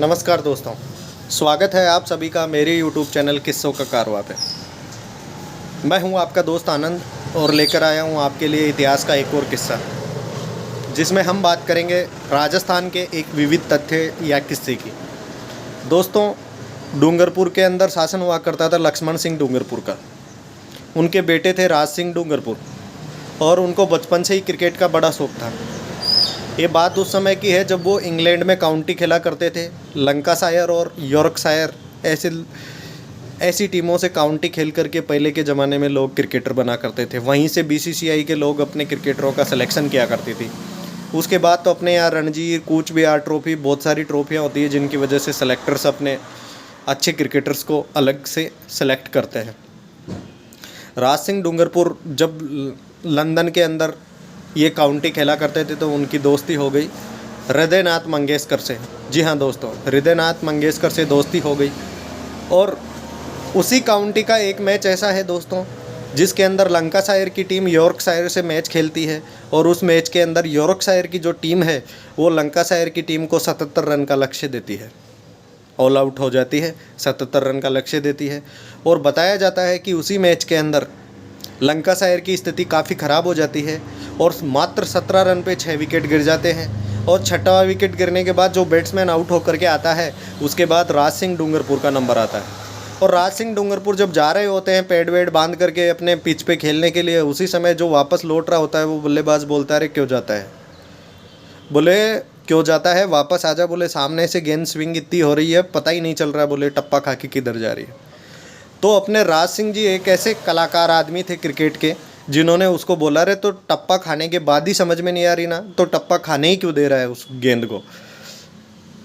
नमस्कार दोस्तों, स्वागत है आप सभी का मेरे यूट्यूब चैनल किस्सों का कारवां पे। मैं हूं आपका दोस्त आनंद और लेकर आया हूं आपके लिए इतिहास का एक और किस्सा, जिसमें हम बात करेंगे राजस्थान के एक विविध तथ्य या किस्से की। दोस्तों, डूंगरपुर के अंदर शासन हुआ करता था लक्ष्मण सिंह डूंगरपुर का। उनके बेटे थे राज सिंह डूंगरपुर और उनको बचपन से ही क्रिकेट का बड़ा शौक़ था। ये बात उस समय की है जब वो इंग्लैंड में काउंटी खेला करते थे। लंकाशायर और यॉर्कशायर ऐसी टीमों से काउंटी खेल करके पहले के ज़माने में लोग क्रिकेटर बना करते थे। वहीं से बीसीसीआई के लोग अपने क्रिकेटरों का सिलेक्शन किया करती थी। उसके बाद तो अपने यहाँ रणजी, कूच बिहार ट्रॉफी, बहुत सारी ट्रॉफियाँ होती है जिनकी वजह से सेलेक्टर्स अपने अच्छे क्रिकेटर्स को अलग से सेलेक्ट करते हैं। राज सिंह डूंगरपुर जब लंदन के अंदर ये काउंटी खेला करते थे तो उनकी दोस्ती हो गई हृदयनाथ मंगेशकर से। जी हाँ दोस्तों, हृदयनाथ मंगेशकर से दोस्ती हो गई। और उसी काउंटी का एक मैच ऐसा है दोस्तों जिसके अंदर लंकाशायर की टीम यॉर्कशायर से मैच खेलती है और उस मैच के अंदर यॉर्कशायर की जो टीम है वो लंकाशायर की टीम को 77 रन का लक्ष्य देती है। ऑल आउट हो जाती है, 77 रन का लक्ष्य देती है। और बताया जाता है कि उसी मैच के अंदर लंकाशायर की स्थिति काफ़ी ख़राब हो जाती है और मात्र 17 रन पे 6 विकेट गिर जाते हैं। और छठा विकेट गिरने के बाद जो बैट्समैन आउट होकर के आता है उसके बाद राज सिंह डूंगरपुर का नंबर आता है। और राज सिंह डूंगरपुर जब जा रहे होते हैं पैड वेड बांध करके अपने पिच पे खेलने के लिए, उसी समय जो वापस लौट रहा होता है वो बल्लेबाज बोलता है, अरे क्यों जाता है? बोले क्यों जाता है, वापस आजा। बोले सामने से गेंद स्विंग इतनी हो रही है पता ही नहीं चल रहा है। बोले टप्पा खा के किधर जा रही है। तो अपने राज सिंह जी एक ऐसे कलाकार आदमी थे क्रिकेट के जिन्होंने उसको बोला, रे तो टप्पा खाने के बाद ही समझ में नहीं आ रही ना, तो टप्पा खाने ही क्यों दे रहा है उस गेंद को।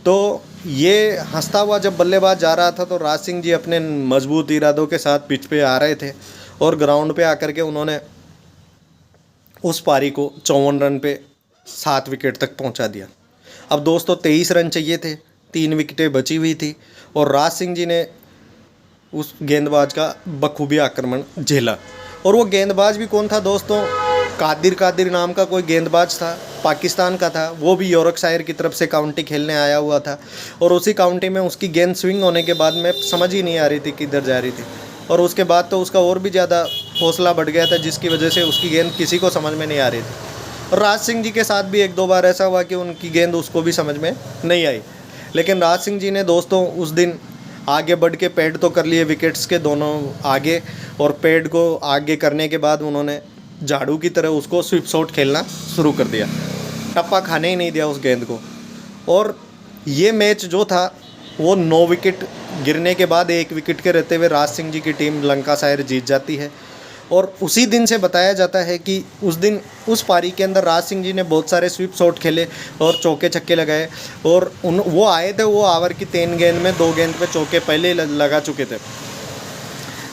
तो ये हंसता हुआ जब बल्लेबाज जा रहा था तो राज सिंह जी अपने मजबूत इरादों के साथ पिच पे आ रहे थे और ग्राउंड पे आकर के उन्होंने उस पारी को 54 रन पे 7 विकेट तक पहुंचा दिया। अब दोस्तों 23 रन चाहिए थे, 3 विकेटें बची हुई थी और राज सिंह जी ने उस गेंदबाज का बखूबी आक्रमण झेला। और वो गेंदबाज भी कौन था दोस्तों? कादिर नाम का कोई गेंदबाज था, पाकिस्तान का था। वो भी यॉर्कशायर की तरफ से काउंटी खेलने आया हुआ था और उसी काउंटी में उसकी गेंद स्विंग होने के बाद में समझ ही नहीं आ रही थी किधर जा रही थी। और उसके बाद तो उसका और भी ज़्यादा हौसला बढ़ गया था जिसकी वजह से उसकी गेंद किसी को समझ में नहीं आ रही थी। और राज सिंह जी के साथ भी 1-2 बार ऐसा हुआ कि उनकी गेंद उसको भी समझ में नहीं आई। लेकिन राज सिंह जी ने दोस्तों उस दिन आगे बढ़ के पैड तो कर लिए विकेट्स के दोनों आगे, और पैड को आगे करने के बाद उन्होंने झाड़ू की तरह उसको स्विप शॉट खेलना शुरू कर दिया। टप्पा खाने ही नहीं दिया उस गेंद को। और ये मैच जो था वो 9 विकेट गिरने के बाद 1 विकेट के रहते हुए राज सिंह जी की टीम लंकाशायर जीत जाती है। और उसी दिन से बताया जाता है कि उस दिन उस पारी के अंदर राज सिंह जी ने बहुत सारे स्वीप शॉट खेले और चौके छक्के लगाए। और वो आए थे, वो ओवर की 3 गेंद में 2 गेंद पे चौके पहले ही लगा चुके थे।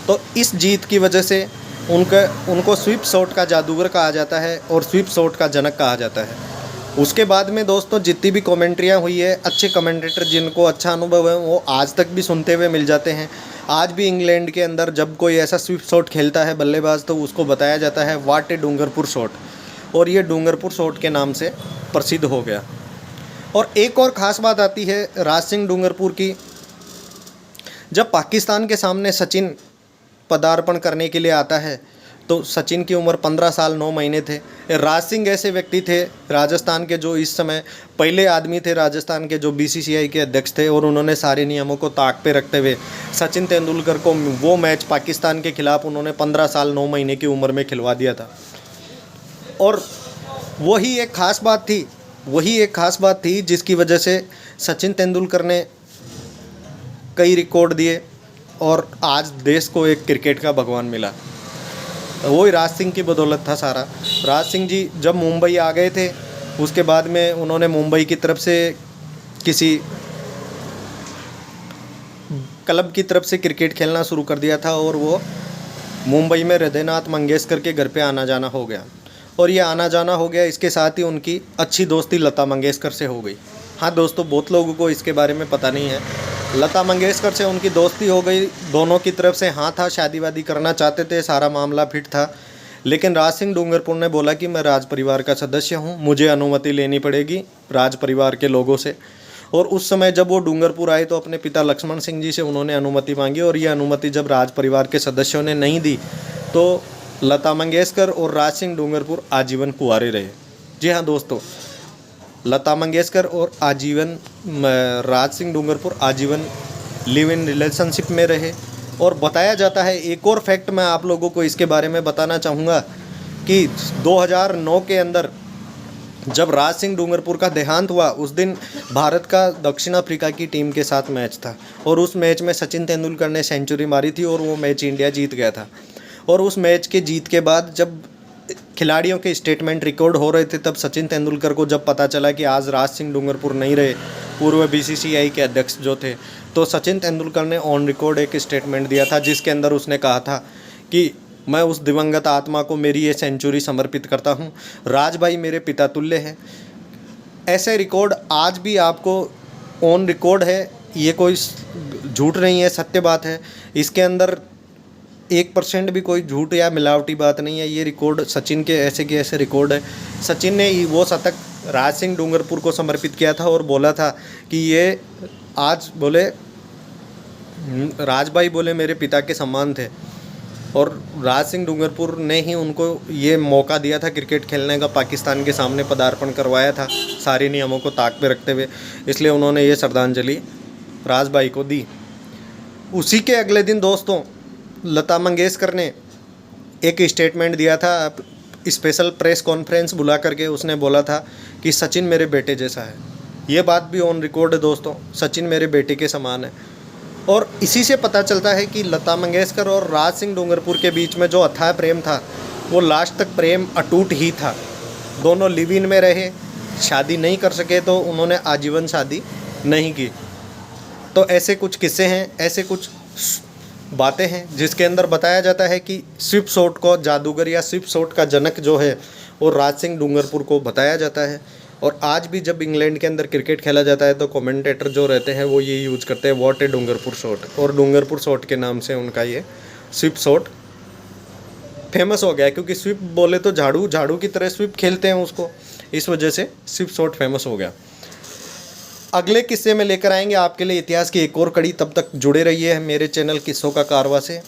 तो इस जीत की वजह से उनको स्वीप शॉट का जादूगर कहा जाता है और स्वीप शॉट का जनक कहा जाता है। उसके बाद में दोस्तों जितनी भी कमेंट्रियाँ हुई है, अच्छे कमेंटेटर जिनको अच्छा अनुभव है वो आज तक भी सुनते हुए मिल जाते हैं। आज भी इंग्लैंड के अंदर जब कोई ऐसा स्वीप शॉट खेलता है बल्लेबाज तो उसको बताया जाता है व्हाट ए डूंगरपुर शॉट, और ये डूंगरपुर शॉट के नाम से प्रसिद्ध हो गया। और एक और ख़ास बात आती है राज सिंह डूंगरपुर की, जब पाकिस्तान के सामने सचिन पदार्पण करने के लिए आता है तो सचिन की उम्र 15 साल 9 महीने थे। राज सिंह ऐसे व्यक्ति थे राजस्थान के जो इस समय पहले आदमी थे राजस्थान के जो बीसीसीआई के अध्यक्ष थे, और उन्होंने सारे नियमों को ताक पे रखते हुए सचिन तेंदुलकर को वो मैच पाकिस्तान के खिलाफ उन्होंने 15 साल 9 महीने की उम्र में खिलवा दिया था। और वही एक ख़ास बात थी जिसकी वजह से सचिन तेंदुलकर ने कई रिकॉर्ड दिए और आज देश को एक क्रिकेट का भगवान मिला। वही राज सिंह की बदौलत था सारा। राज सिंह जी जब मुंबई आ गए थे उसके बाद में उन्होंने मुंबई की तरफ से किसी क्लब की तरफ से क्रिकेट खेलना शुरू कर दिया था और वो मुंबई में हृदयनाथ मंगेशकर के घर पे आना जाना हो गया। और ये आना जाना हो गया, इसके साथ ही उनकी अच्छी दोस्ती लता मंगेशकर से हो गई। हाँ दोस्तों, बहुत लोगों को इसके बारे में पता नहीं है। लता मंगेशकर से उनकी दोस्ती हो गई, दोनों की तरफ से हाँ था, शादी वादी करना चाहते थे, सारा मामला फिट था। लेकिन राज सिंह डूंगरपुर ने बोला कि मैं राज परिवार का सदस्य हूँ, मुझे अनुमति लेनी पड़ेगी राज परिवार के लोगों से। और उस समय जब वो डूंगरपुर आए तो अपने पिता लक्ष्मण सिंह जी से उन्होंने अनुमति मांगी, और ये अनुमति जब राज परिवार के सदस्यों ने नहीं दी तो लता मंगेशकर और राज सिंह डूंगरपुर आजीवन कुंवारे रहे। जी हाँ दोस्तों, लता मंगेशकर और राज सिंह डूंगरपुर आजीवन लिव इन रिलेशनशिप में रहे। और बताया जाता है, एक और फैक्ट मैं आप लोगों को इसके बारे में बताना चाहूँगा कि 2009 के अंदर जब राज सिंह डूंगरपुर का देहांत हुआ, उस दिन भारत का दक्षिण अफ्रीका की टीम के साथ मैच था, और उस मैच में सचिन तेंदुलकर ने सेंचुरी मारी थी और वो मैच इंडिया जीत गया था। और उस मैच के जीत के बाद जब खिलाड़ियों के स्टेटमेंट रिकॉर्ड हो रहे थे, तब सचिन तेंदुलकर को जब पता चला कि आज राज सिंह डूंगरपुर नहीं रहे, पूर्व BCCI के अध्यक्ष जो थे, तो सचिन तेंदुलकर ने ऑन रिकॉर्ड एक स्टेटमेंट दिया था जिसके अंदर उसने कहा था कि मैं उस दिवंगत आत्मा को मेरी ये सेंचुरी समर्पित करता हूँ, राज भाई मेरे पिता तुल्य हैं। ऐसे रिकॉर्ड आज भी आपको ऑन रिकॉर्ड है, ये कोई झूठ नहीं है, सत्य बात है। इसके अंदर 1% भी कोई झूठ या मिलावटी बात नहीं है। ये रिकॉर्ड सचिन के ऐसे के ऐसे रिकॉर्ड है। सचिन ने वो शतक राज सिंह डूंगरपुर को समर्पित किया था और बोला था कि ये आज बोले राज भाई बोले मेरे पिता के समान थे, और राज सिंह डूंगरपुर ने ही उनको ये मौका दिया था क्रिकेट खेलने का, पाकिस्तान के सामने पदार्पण करवाया था सारे नियमों को ताक पे रखते हुए, इसलिए उन्होंने ये श्रद्धांजलि राज भाई को दी। उसी के अगले दिन दोस्तों लता मंगेशकर ने एक स्टेटमेंट दिया था, स्पेशल प्रेस कॉन्फ्रेंस बुला करके उसने बोला था कि सचिन मेरे बेटे जैसा है। ये बात भी ऑन रिकॉर्ड है दोस्तों, सचिन मेरे बेटे के समान है। और इसी से पता चलता है कि लता मंगेशकर और राज सिंह डूंगरपुर के बीच में जो अथाह प्रेम था वो लास्ट तक प्रेम अटूट ही था। दोनों लिव इन में रहे, शादी नहीं कर सके तो उन्होंने आजीवन शादी नहीं की। तो ऐसे कुछ किस्से हैं, ऐसे कुछ बातें हैं जिसके अंदर बताया जाता है कि स्विप शॉट को जादूगर या स्विप शॉट का जनक जो है वो राज सिंह डूंगरपुर को बताया जाता है। और आज भी जब इंग्लैंड के अंदर क्रिकेट खेला जाता है तो कमेंटेटर जो रहते हैं वो ये यूज़ करते हैं, व्हाट ए डूंगरपुर शॉट, और डूंगरपुर शॉट के नाम से उनका ये स्विप शॉट फेमस हो गया है, क्योंकि स्विप बोले तो झाड़ू की तरह स्विप खेलते हैं उसको, इस वजह से स्विप शॉट फेमस हो गया। अगले किस्से में लेकर आएंगे आपके लिए इतिहास की एक और कड़ी, तब तक जुड़े रहिए मेरे चैनल किस्सों का कारवा से।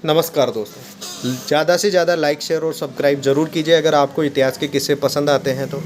नमस्कार दोस्तों, ज़्यादा से ज़्यादा लाइक शेयर और सब्सक्राइब ज़रूर कीजिए अगर आपको इतिहास के किस्से पसंद आते हैं तो।